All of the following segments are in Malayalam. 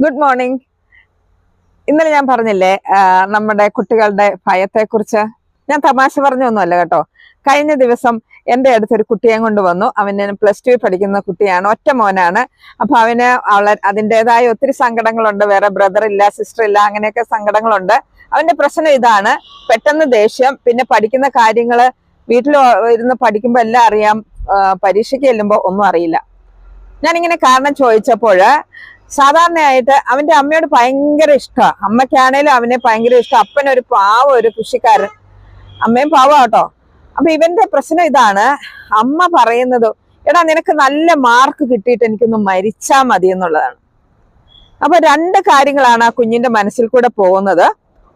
Good morning. ഇന്നലെ ഞാൻ പറഞ്ഞില്ലേ നമ്മുടെ കുട്ടികളുടെ ഭയത്തെക്കുറിച്ച്. ഞാൻ തമാശ പറഞ്ഞൊന്നുമല്ല കേട്ടോ. കഴിഞ്ഞ ദിവസം എൻ്റെ അടുത്തൊരു കുട്ടിയെ കൊണ്ട് വന്നു. അവന് +2 പഠിക്കുന്ന കുട്ടിയാണ്, ഒറ്റ മോനാണ്. അപ്പൊ അവന് അതിൻ്റെതായ ഒത്തിരി സങ്കടങ്ങളുണ്ട്. വേറെ ബ്രദർ ഇല്ല, സിസ്റ്റർ ഇല്ല, അങ്ങനെയൊക്കെ സങ്കടങ്ങളുണ്ട്. അവന്റെ പ്രശ്നം ഇതാണ്: പെട്ടെന്ന് ദേഷ്യം, പിന്നെ പഠിക്കുന്ന കാര്യങ്ങള് വീട്ടിൽ ഇരുന്ന് പഠിക്കുമ്പോ എല്ലാം അറിയാം, പരീക്ഷയ്ക്ക് ചെല്ലുമ്പോ ഒന്നും അറിയില്ല. ഞാനിങ്ങനെ കാരണം ചോദിച്ചപ്പോഴ് സാധാരണയായിട്ട് അവന്റെ അമ്മയോട് ഭയങ്കര ഇഷ്ടമാണ്. അമ്മയ്ക്കാണേലും അവനെ ഭയങ്കര ഇഷ്ടം. അപ്പനൊരു ഒരു കൃഷിക്കാരൻ, അമ്മയും പാവട്ടോ. അപ്പൊ ഇവന്റെ പ്രശ്നം ഇതാണ്: അമ്മ പറയുന്നത്, എടാ നിനക്ക് നല്ല മാർക്ക് കിട്ടിയിട്ട് എനിക്കൊന്ന് മരിച്ചാ മതി എന്നുള്ളതാണ്. അപ്പൊ രണ്ട് കാര്യങ്ങളാണ് ആ കുഞ്ഞിന്റെ മനസ്സിൽ കൂടെ പോകുന്നത്.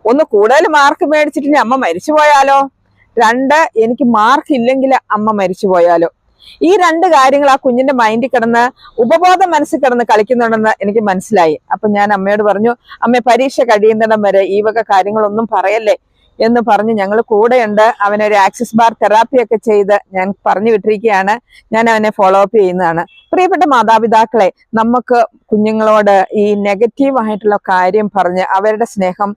ഒന്ന്, കൂടുതൽ മാർക്ക് മേടിച്ചിട്ട് ഇനി അമ്മ മരിച്ചു പോയാലോ; രണ്ട്, എനിക്ക് മാർക്ക് ഇല്ലെങ്കിൽ അമ്മ മരിച്ചു പോയാലോ. ഈ രണ്ട് കാര്യങ്ങൾ ആ കുഞ്ഞിന്റെ മൈൻഡിൽ കിടന്ന്, ഉപബോധ മനസ്സിൽ കിടന്ന് കളിക്കുന്നുണ്ടെന്ന് എനിക്ക് മനസ്സിലായി. അപ്പൊ ഞാൻ അമ്മയോട് പറഞ്ഞു, അമ്മ പരീക്ഷ കഴിയുന്നിടം വരെ ഈ വക കാര്യങ്ങളൊന്നും പറയല്ലേ എന്ന് പറഞ്ഞ് ഞങ്ങൾ കൂടെയുണ്ട്. അവനൊരു ആക്സിസ് ബാർ തെറാപ്പി ഒക്കെ ചെയ്ത് ഞാൻ പറഞ്ഞു വിട്ടിരിക്കുകയാണ്. ഞാൻ അവനെ ഫോളോ അപ്പ് ചെയ്യുന്നതാണ്. പ്രിയപ്പെട്ട മാതാപിതാക്കളെ, നമുക്ക് കുഞ്ഞുങ്ങളോട് ഈ നെഗറ്റീവായിട്ടുള്ള കാര്യം പറഞ്ഞ് അവരുടെ സ്നേഹം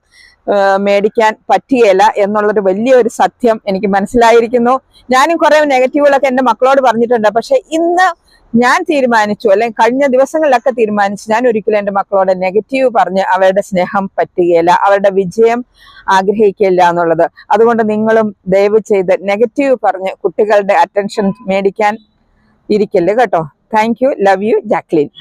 മേടിക്കാൻ പറ്റുകയില്ല എന്നുള്ളൊരു വലിയൊരു സത്യം എനിക്ക് മനസ്സിലായിരിക്കുന്നു. ഞാനും കുറെ നെഗറ്റീവുകളൊക്കെ എൻ്റെ മക്കളോട് പറഞ്ഞിട്ടുണ്ട്. പക്ഷെ ഇന്ന് ഞാൻ തീരുമാനിച്ചു, അല്ലെങ്കിൽ കഴിഞ്ഞ ദിവസങ്ങളിലൊക്കെ തീരുമാനിച്ചു, ഞാൻ ഒരിക്കലും എൻ്റെ മക്കളോട് നെഗറ്റീവ് പറഞ്ഞ് അവരുടെ സ്നേഹം പറ്റുകയില്ല, അവരുടെ വിജയം ആഗ്രഹിക്കില്ല എന്നുള്ളത്. അതുകൊണ്ട് നിങ്ങളും ദയവ് ചെയ്ത് നെഗറ്റീവ് പറഞ്ഞ് കുട്ടികളുടെ അറ്റൻഷൻ മേടിക്കാൻ ഇരിക്കല്ലേ കേട്ടോ. Thank you. Love you, Jacqueline.